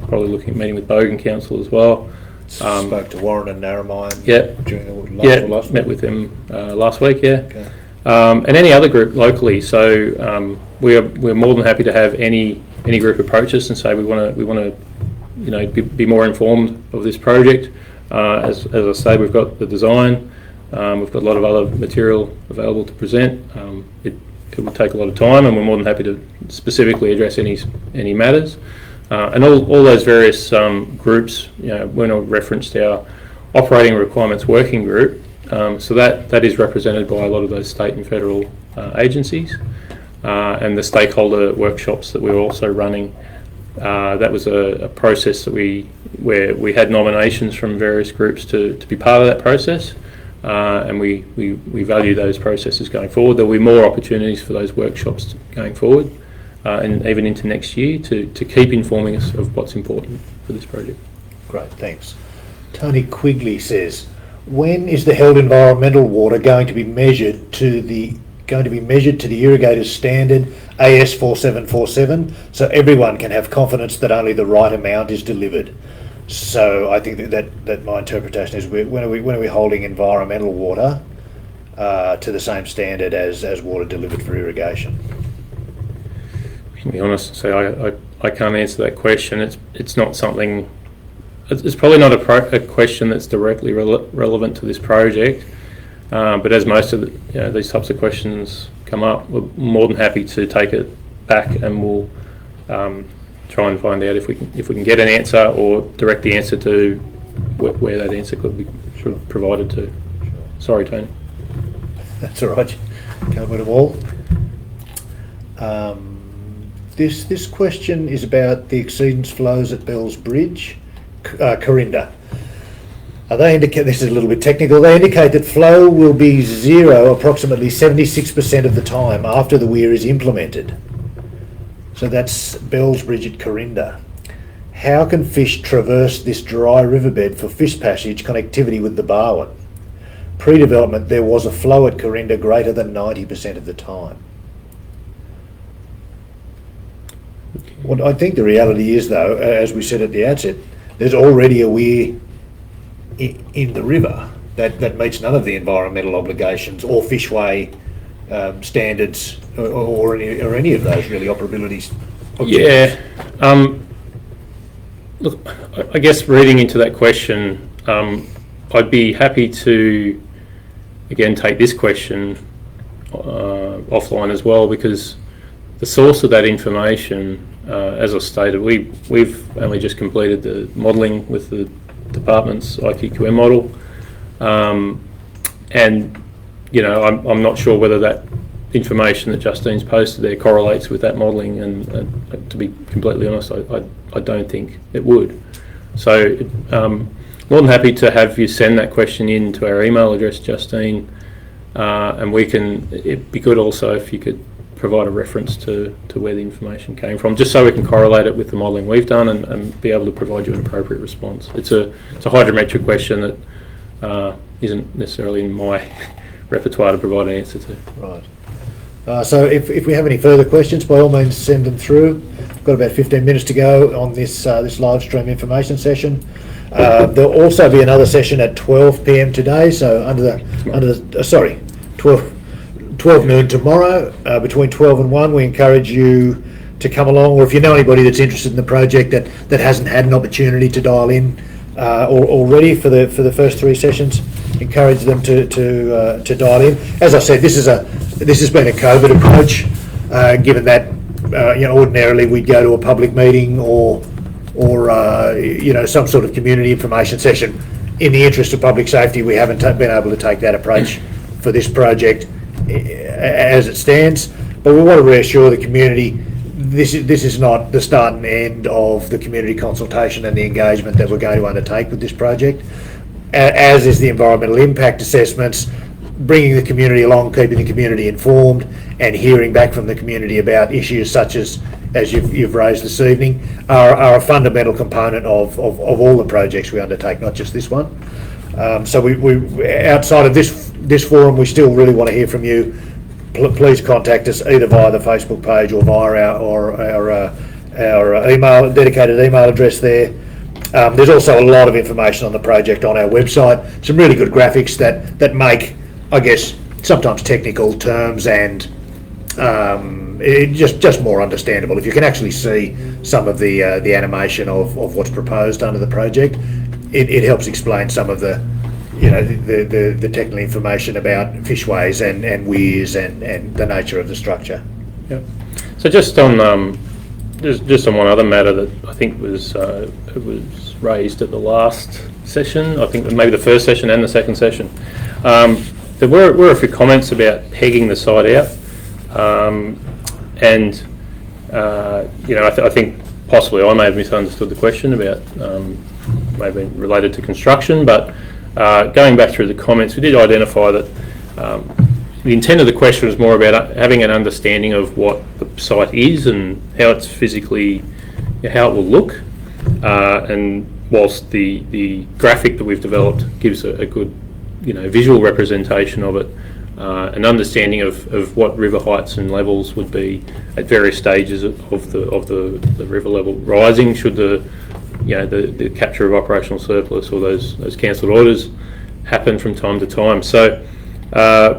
probably looking at meeting with Bogan Council as well. Spoke to Warren and Narromine during the last met with them last week. Okay. And any other group locally. So we're more than happy to have any group approach us and say we want to be more informed of this project. As I say, we've got the design. We've got a lot of other material available to present. It will take a lot of time, and we're more than happy to specifically address any matters. And all those various groups, when I referenced our operating requirements working group, so that is represented by a lot of those state and federal agencies, and the stakeholder workshops that we're also running. That was a process that where we had nominations from various groups to be part of that process, and we value those processes going forward. There'll be more opportunities for those workshops going forward. And even into next year to keep informing us of what's important for this project. Great, thanks. Tony Quigley says, when is the held environmental water going to be measured to the irrigator's standard AS 4747 so everyone can have confidence that only the right amount is delivered? So I think that my interpretation is when are we holding environmental water to the same standard as water delivered for irrigation? To be honest, so I can't answer that question. It's not something. It's probably not a question that's directly relevant to this project. But as most of these types of questions come up, we're more than happy to take it back, and we'll try and find out if we can get an answer or direct the answer to where that answer could be provided to. Sorry, Tony. That's all right. Covered them all. This question is about the exceedance flows at Bells Bridge, Corinda. This is a little bit technical. They indicate that flow will be zero approximately 76% of the time after the weir is implemented. So that's Bells Bridge at Corinda. How can fish traverse this dry riverbed for fish passage connectivity with the Barwon? Pre-development, there was a flow at Corinda greater than 90% of the time. Well, I think the reality is, though, as we said at the outset, there's already a weir in the river that meets none of the environmental obligations or fishway standards or any of those really operabilities. Yeah. Look, I guess reading into that question, I'd be happy to again take this question offline as well, because the source of that information, as I stated, we've only just completed the modelling with the department's IQQM model, and I'm not sure whether that information that Justine's posted there correlates with that modelling, and to be completely honest, I don't think it would. So more than happy to have you send that question in to our email address, Justine, and it'd be good also if you could provide a reference to where the information came from, just so we can correlate it with the modelling we've done and be able to provide you an appropriate response. It's a hydrometric question that isn't necessarily in my repertoire to provide an answer to. Right. So if we have any further questions, by all means send them through. We've got about 15 minutes to go on this live stream information session. There'll also be another session at 12 p.m. today. So 12 noon tomorrow, between 12 and 1, we encourage you to come along, or if you know anybody that's interested in the project that hasn't had an opportunity to dial in already for the first 3 sessions, encourage them to dial in. As I said, this has been a COVID approach, given that ordinarily we'd go to a public meeting or or some sort of community information session. In the interest of public safety, we haven't been able to take that approach for this project as it stands, but we want to reassure the community this is not the start and end of the community consultation and the engagement that we're going to undertake with this project, as is the environmental impact assessments, bringing the community along, keeping the community informed, and hearing back from the community about issues such as you've raised this evening are a fundamental component of all the projects we undertake, not just this one. So we outside of this forum, we still really want to hear from you. Please contact us either via the Facebook page or via our email, dedicated email address there. There's also a lot of information on the project on our website. Some really good graphics that make, I guess, sometimes technical terms and just more understandable. If you can actually see some of the animation of what's proposed under the project, it helps explain some of the technical information about fishways and weirs and the nature of the structure. Yeah. So just on one other matter that I think was raised at the last session, I think maybe the first session and the second session, there were a few comments about pegging the site out, I think possibly I may have misunderstood the question about maybe related to construction, but going back through the comments, we did identify that the intent of the question was more about having an understanding of what the site is and how it's physically, how it will look, and whilst the graphic that we've developed gives a good visual representation of it, an understanding of what river heights and levels would be at various stages of the river level rising should the capture of operational surplus or those cancelled orders happen from time to time. So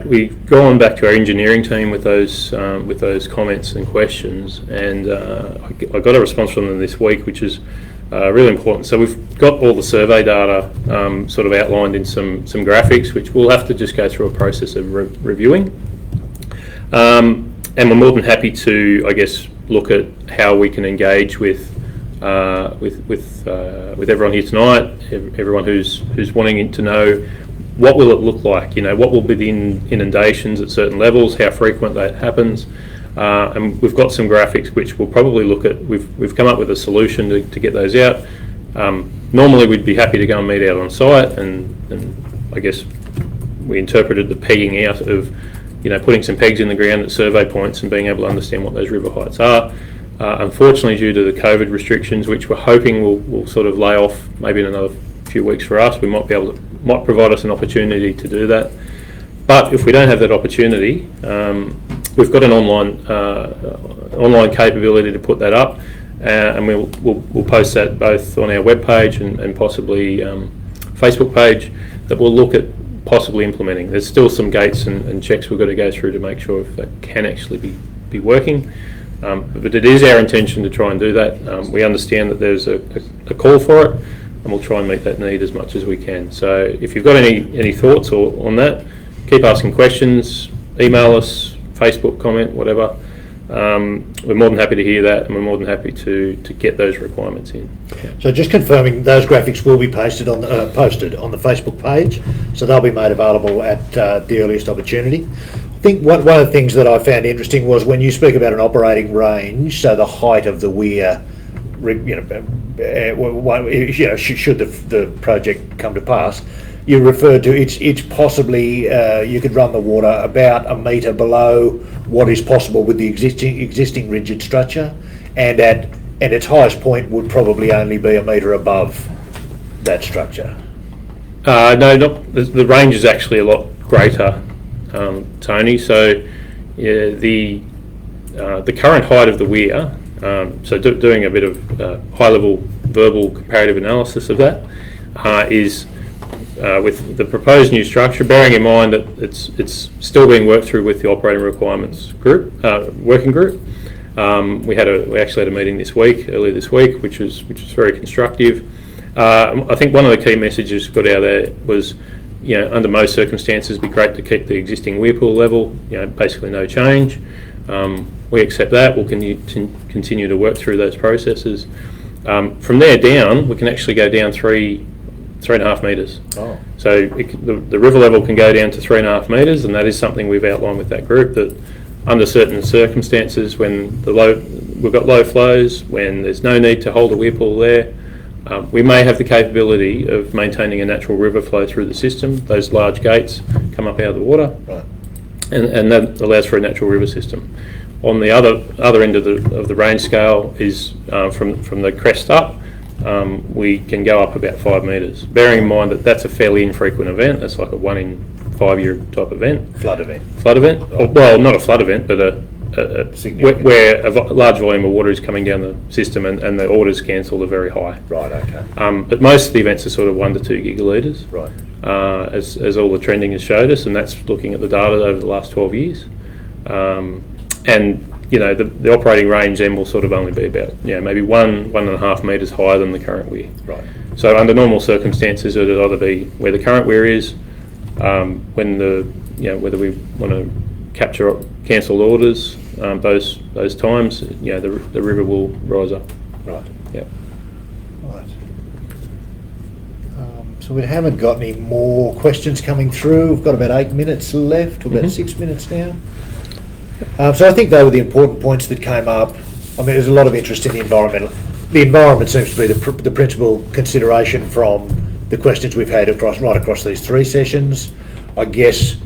we've gone back to our engineering team with those comments and questions, and I got a response from them this week, which is really important. So we've got all the survey data sort of outlined in some graphics, which we'll have to just go through a process of reviewing. And we're more than happy to, I guess, look at how we can engage with everyone here tonight, everyone who's wanting to know what will it look like. What will be the inundations at certain levels, how frequent that happens. And we've got some graphics which we'll probably look at. We've come up with a solution to get those out. Normally we'd be happy to go and meet out on site, and I guess we interpreted the pegging out of putting some pegs in the ground at survey points and being able to understand what those river heights are. Unfortunately, due to the COVID restrictions, which we're hoping will sort of lay off maybe in another few weeks for us, we might provide us an opportunity to do that. But if we don't have that opportunity, we've got an online capability to put that up, and we'll post that both on our webpage and possibly Facebook page that we'll look at possibly implementing. There's still some gates and checks we've got to go through to make sure if that can actually be working. But it is our intention to try and do that. We understand that there's a call for it, and we'll try and meet that need as much as we can. So if you've got any thoughts on that, keep asking questions, email us, Facebook comment, whatever. We're more than happy to hear that, and we're more than happy to get those requirements in. So just confirming, those graphics will be posted on the Facebook page, so they'll be made available at the earliest opportunity. I think one of the things that I found interesting was when you speak about an operating range, so the height of the weir, should the project come to pass, you referred to it's possibly you could run the water about a metre below what is possible with the existing rigid structure, and at its highest point would probably only be a metre above that structure. No, the range is actually a lot greater, Tony. So the current height of the weir, so doing a bit of high-level verbal comparative analysis of that, is with the proposed new structure, bearing in mind that it's still being worked through with the operating requirements group, working group. We actually had a meeting earlier this week, which was very constructive. I think one of the key messages got out there was, under most circumstances, it'd be great to keep the existing weir pool level, basically no change. We accept that. We'll continue to work through those processes. From there down, we can actually go down 3.5 metres. Oh. So the river level can go down to 3.5 metres, and that is something we've outlined with that group, that under certain circumstances, when we've got low flows, when there's no need to hold a weir pool there, we may have the capability of maintaining a natural river flow through the system. Those large gates come up out of the water, Right. and that allows for a natural river system. On the other end of the range scale is from the crest up, we can go up about 5 metres. Bearing in mind that that's a fairly infrequent event. That's like a 1 in 5 year type event. Flood event. Flood event? Oh. Well, not a flood event, but Significant. where a large volume of water is coming down the system, and the orders cancelled are very high. Right, okay. But most of the events are sort of 1 to 2 gigalitres, Right. as all the trending has showed us, and that's looking at the data over the last 12 years. And the operating range then will sort of only be about maybe 1.5 metres higher than the current weir. Right. So under normal circumstances, it would either be where the current weir is, when whether we want to capture cancelled orders, those times, the river will rise up. Right. Yeah. Right. So we haven't got any more questions coming through. We've got about 8 minutes left, or about 6 minutes now. So I think they were the important points that came up. I mean, there's a lot of interest in the environmental. The environment seems to be the principal consideration from the questions we've had right across these 3 sessions. I guess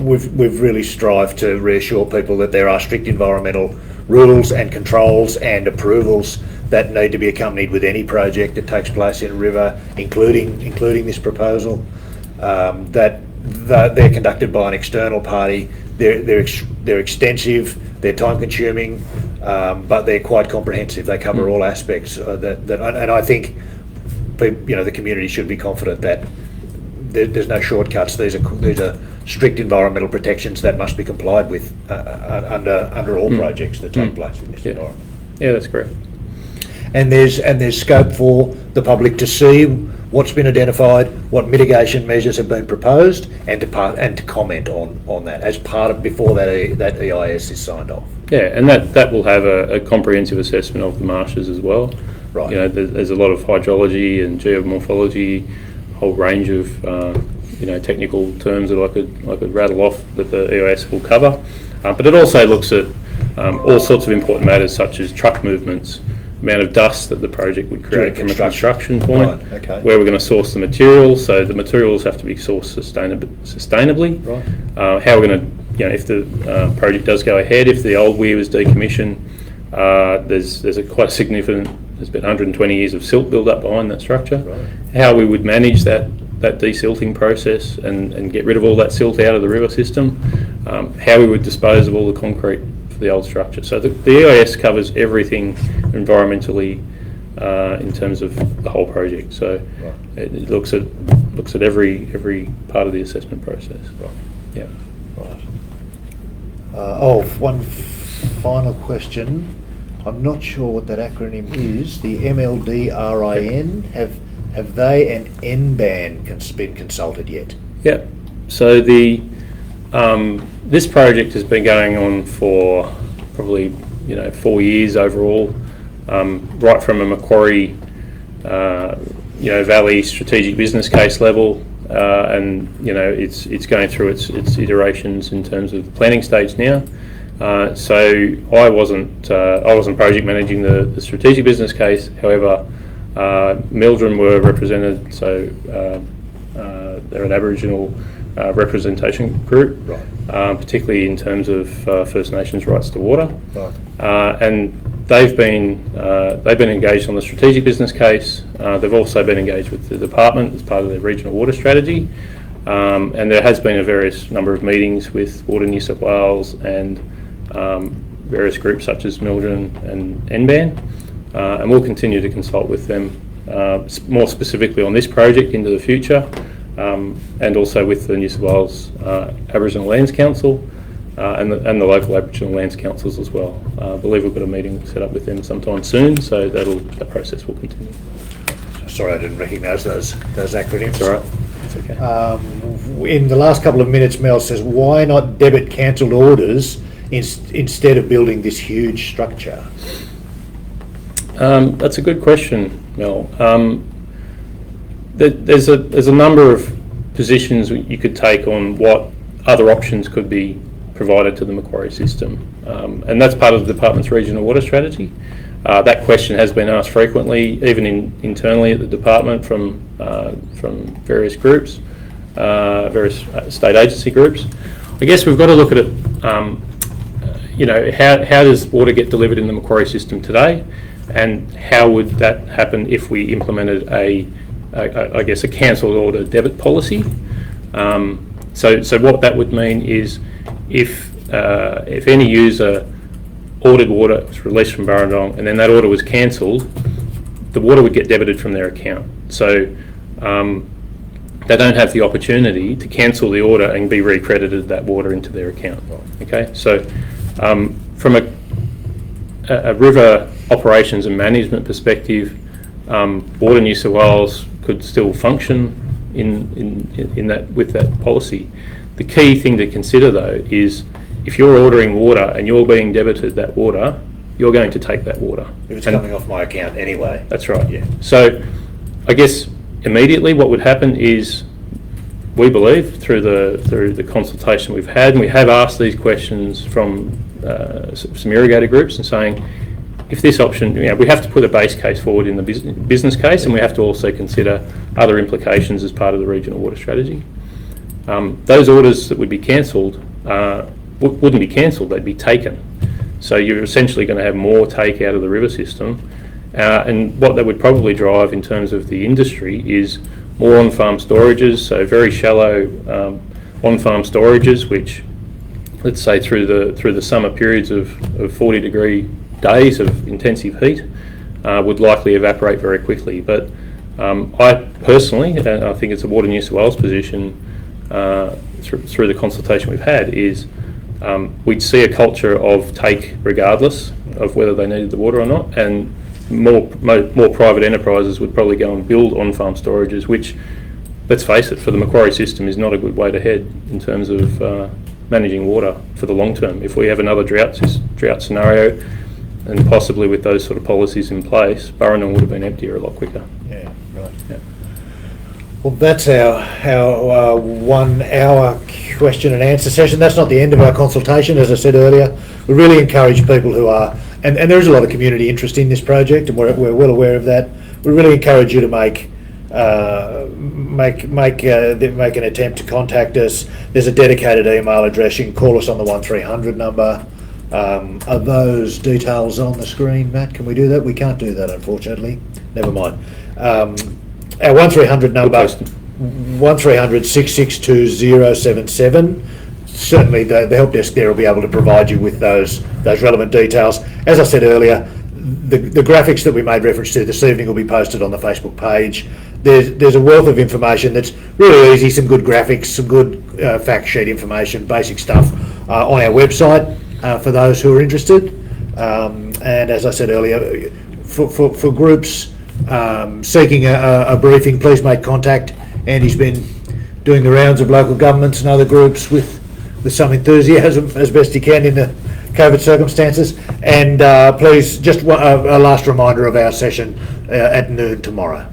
we've really strived to reassure people that there are strict environmental rules and controls and approvals that need to be accompanied with any project that takes place in a river, including this proposal. That they're conducted by an external party. They're extensive, they're time-consuming, but they're quite comprehensive. They cover all aspects. And I think the community should be confident that there's no shortcuts. These are strict environmental protections that must be complied with under all projects that take place in this environment. Yeah, that's correct. And there's scope for the public to see what's been identified, what mitigation measures have been proposed, and to comment on that as part of before that EIS is signed off. Yeah, and that will have a comprehensive assessment of the marshes as well. Right. There's a lot of hydrology and geomorphology, a whole range of technical terms that I could rattle off that the EIS will cover. But it also looks at all sorts of important matters such as truck movements, amount of dust that the project would create from a construction point, right, okay. where we're going to source the materials, so the materials have to be sourced sustainably. Right. How we're going to, if the project does go ahead, if the old weir was decommissioned, there's quite significant, there's been 120 years of silt build up behind that structure. Right. How we would manage that desilting process and get rid of all that silt out of the river system, how we would dispose of all the concrete for the old structure. So the EIS covers everything environmentally in terms of the whole project. So Right. it looks at every part of the assessment process. Right. Yeah. Right. One final question. I'm not sure what that acronym is. The MLDRIN, have they and NBAN been consulted yet? Yeah. So this project has been going on for probably 4 years overall, right from a Macquarie Valley strategic business case level, and it's going through its iterations in terms of the planning stage now. So I wasn't project managing the strategic business case. However, Mildren were represented, so they're an Aboriginal representation group, Right. Particularly in terms of First Nations rights to water. Right. And they've been engaged on the strategic business case. They've also been engaged with the department as part of their regional water strategy, and there has been a various number of meetings with Water New South Wales and various groups such as Mildren and NBAN, and we'll continue to consult with them more specifically on this project into the future, and also with the New South Wales Aboriginal Lands Council and the local Aboriginal Lands Councils as well. I believe we've got a meeting set up with them sometime soon, so that process will continue. Sorry, I didn't recognise those acronyms. All right, that's okay. In the last couple of minutes, Mel says, why not debit cancelled orders instead of building this huge structure? That's a good question, Mel. There's a number of positions you could take on what other options could be provided to the Macquarie system, and that's part of the department's regional water strategy. That question has been asked frequently, even internally at the department from various groups, various state agency groups. I guess we've got to look at it. How does water get delivered in the Macquarie system today, and how would that happen if we implemented a cancelled order debit policy? So what that would mean is if any user ordered water was released from Burrendong and then that order was cancelled, the water would get debited from their account. So they don't have the opportunity to cancel the order and be recredited that water into their account. Okay, so from a river operations and management perspective, Water New South Wales could still function in that with that policy. The key thing to consider though is if you're ordering water and you're being debited that water, you're going to take that water. If it's coming off my account anyway. That's right. Yeah. So I guess immediately what would happen is we believe through the consultation we've had, and we have asked these questions from some irrigator groups and saying, if this option, we have to put a base case forward in the business case, and we have to also consider other implications as part of the regional water strategy. Those orders that would be cancelled wouldn't be cancelled, they'd be taken. So you're essentially going to have more take out of the river system, and what that would probably drive in terms of the industry is more on-farm storages, so very shallow on-farm storages, which, let's say through the summer periods of 40-degree days of intensive heat, would likely evaporate very quickly. But I personally, and I think it's a Water New South Wales position through the consultation we've had, is we'd see a culture of take regardless of whether they needed the water or not, and more private enterprises would probably go and build on-farm storages, which, let's face it, for the Macquarie system is not a good way to head in terms of managing water for the long term. If we have another drought scenario, and possibly with those sort of policies in place, Burrendong would have been emptier a lot quicker. Yeah, right. Yeah. Well, that's our 1 hour question and answer session. That's not the end of our consultation, as I said earlier. We really encourage people who are, and there is a lot of community interest in this project, and we're well aware of that. We really encourage you to make an attempt to contact us. There's a dedicated email address. You can call us on the 1300 number. Are those details on the screen, Matt? Can we do that? We can't do that, unfortunately. Never mind. Our 1300 number, 1300 662 077. Certainly the help desk there will be able to provide you with those relevant details. As I said earlier, the graphics that we made reference to this evening will be posted on the Facebook page. There's a wealth of information that's really easy, some good graphics, some good fact sheet information, basic stuff on our website for those who are interested. And as I said earlier, for groups seeking a briefing, please make contact. Andy's been doing the rounds of local governments and other groups with some enthusiasm as best he can in the COVID circumstances. And please, just a last reminder of our session at noon tomorrow.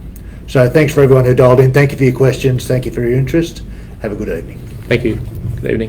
So thanks for everyone who dialed in. Thank you for your questions. Thank you for your interest. Have a good evening. Thank you. Good evening.